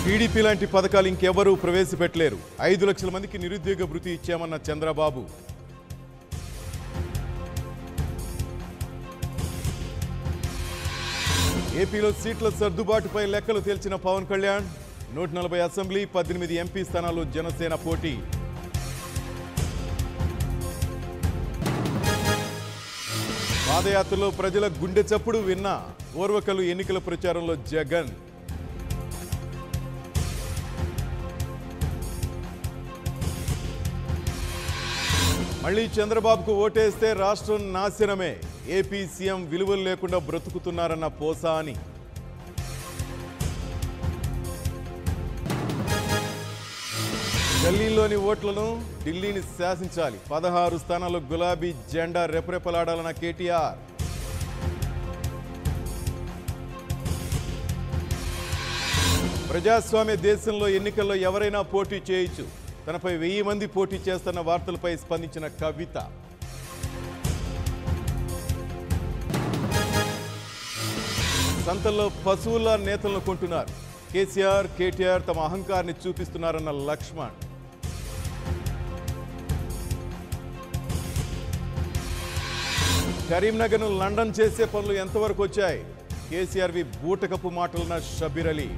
TDP లాంటి పథకాలు ఇంకెవరూ ప్రవేశపెట్టలేరు. 5 లక్షల మందికి నిరుద్యోగ భృతి ఇచ్చామన్న చంద్రబాబు. ఏపీలో సీట్ల సర్దుబాటుపై లెక్కలు తేల్చిన పవన్ కళ్యాణ్. 140 అసెంబ్లీ, 18 ఎంపీ స్థానాలు జనసేన పోటీ. పాదయాత్రలో ప్రజల గుండె చప్పుడు విన్నా ఓర్వకలు ఎన్నికల ప్రచారంలో జగన్. మళ్లీ చంద్రబాబుకు ఓటేస్తే రాష్ట్రం నాశనమే. ఏపీ సీఎం విలువలు లేకుండా బ్రతుకుతున్నారన్న పోసాని. ఢిల్లీలోని ఓట్లను ఢిల్లీని శాసించాలి. 16 స్థానాల్లో గులాబీ జెండా రెపరెపలాడాలన్న కేటీఆర్. ప్రజాస్వామ్య దేశంలో ఎన్నికల్లో ఎవరైనా పోటీ చేయొచ్చు. తనపై 1000 మంది పోటీ చేస్తున్న వార్తలపై స్పందించిన కవిత. సంతల్లో పశువుల నేతలను కొంటున్నారు. కేసీఆర్, కేటీఆర్ తమ అహంకారాన్ని చూపిస్తున్నారన్న లక్ష్మణ్. కరీంనగర్ను లండన్ చేసే పనులు ఎంతవరకు వచ్చాయి? కేసీఆర్వి బూటకపు మాటలన్న షబీర్ అలీ.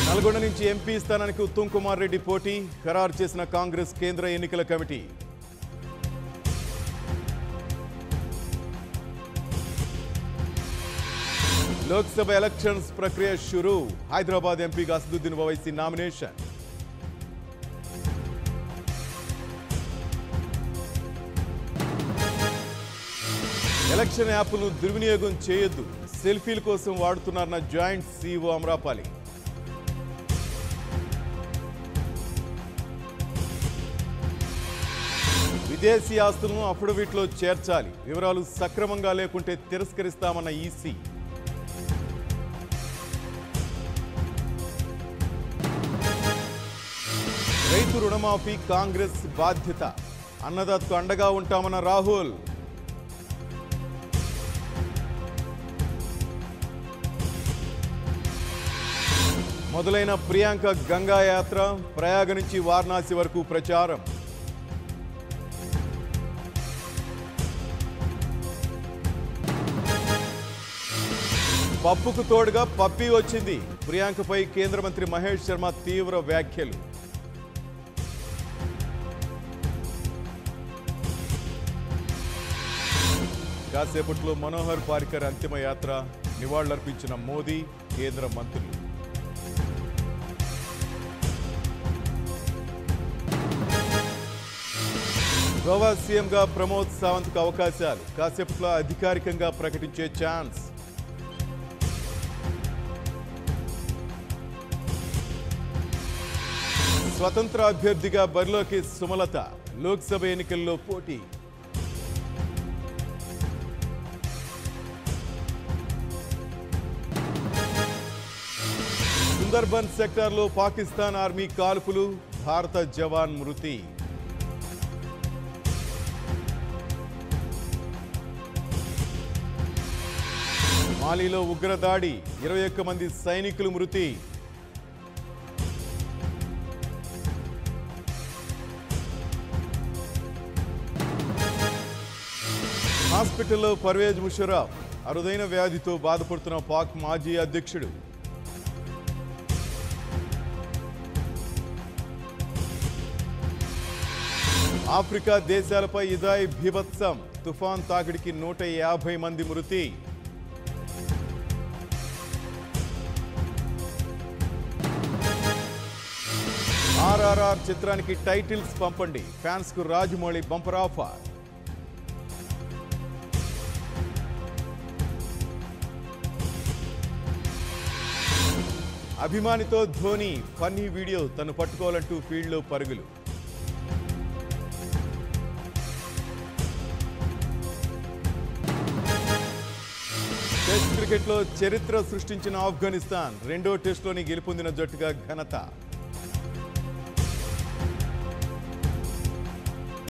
నల్గొండ నుంచి ఎంపీ స్థానానికి ఉత్తమ్ కుమార్ రెడ్డి పోటీ ఖరారు చేసిన కాంగ్రెస్ కేంద్ర ఎన్నికల కమిటీ. లోక్సభ ఎలక్షన్స్ ప్రక్రియ షురూ. హైదరాబాద్ ఎంపీగా అసదుద్దీన్ ఓవైసీ నామినేషన్. ఎలక్షన్ యాప్ను దుర్వినియోగం చేయొద్దు. సెల్ఫీల కోసం వాడుతున్నారన్న జాయింట్ సీఈఓ అమరాపాలి. విదేశీ ఆస్తులను అఫిడవిట్లో చేర్చాలి. వివరాలు సక్రమంగా లేకుంటే తిరస్కరిస్తామన్న ఈసీ. రైతు రుణమాఫీ కాంగ్రెస్ బాధ్యత. అన్నదాతకు అండగా ఉంటామన్న రాహుల్. మొదలైన ప్రియాంక గంగా యాత్ర. ప్రయాగ నుంచి వారణాసి వరకు ప్రచారం. పప్పుకు తోడుగా పప్పి వచ్చింది. ప్రియాంకపై కేంద్ర మంత్రి మహేష్ శర్మ తీవ్ర వ్యాఖ్యలు. కాసేపట్లో మనోహర్ పారికర్ అంతిమ యాత్ర. నివాళులర్పించిన మోదీ, కేంద్ర మంత్రులు. గోవా సీఎంగా ప్రమోద్ సావంత్కు అవకాశాలు. కాసేపట్లో అధికారికంగా ప్రకటించే ఛాన్స్. స్వతంత్ర అభ్యర్థిగా బరిలోకి సుమలత. లోక్సభ ఎన్నికల్లో పోటీ. సుందర్బన్ సెక్టార్లో పాకిస్తాన్ ఆర్మీ కాల్పులు. భారత జవాన్ మృతి. మాలీలో ఉగ్రదాడి. 21 మంది సైనికులు మృతి. హాస్పిటల్లో పర్వేజ్ ముషర్రఫ్. అరుదైన వ్యాధితో బాధపడుతున్న పాక్ మాజీ అధ్యక్షుడు. ఆఫ్రికా దేశాలపై ఇదాయి బీభత్సం. తుఫాన్ తాకిడికి 150 మంది మృతి. RRR చిత్రానికి టైటిల్స్ పంపండి. ఫ్యాన్స్ కు రాజమౌళి బంపర్ ఆఫర్. అభిమానితో ధోని ఫన్నీ వీడియో. తను పట్టుకోవాలంటూ ఫీల్డ్లో పరుగులు. టెస్ట్ క్రికెట్లో చరిత్ర సృష్టించిన ఆఫ్ఘనిస్తాన్. 2వ టెస్టులోని గెలుపొందిన జట్టుగా ఘనత.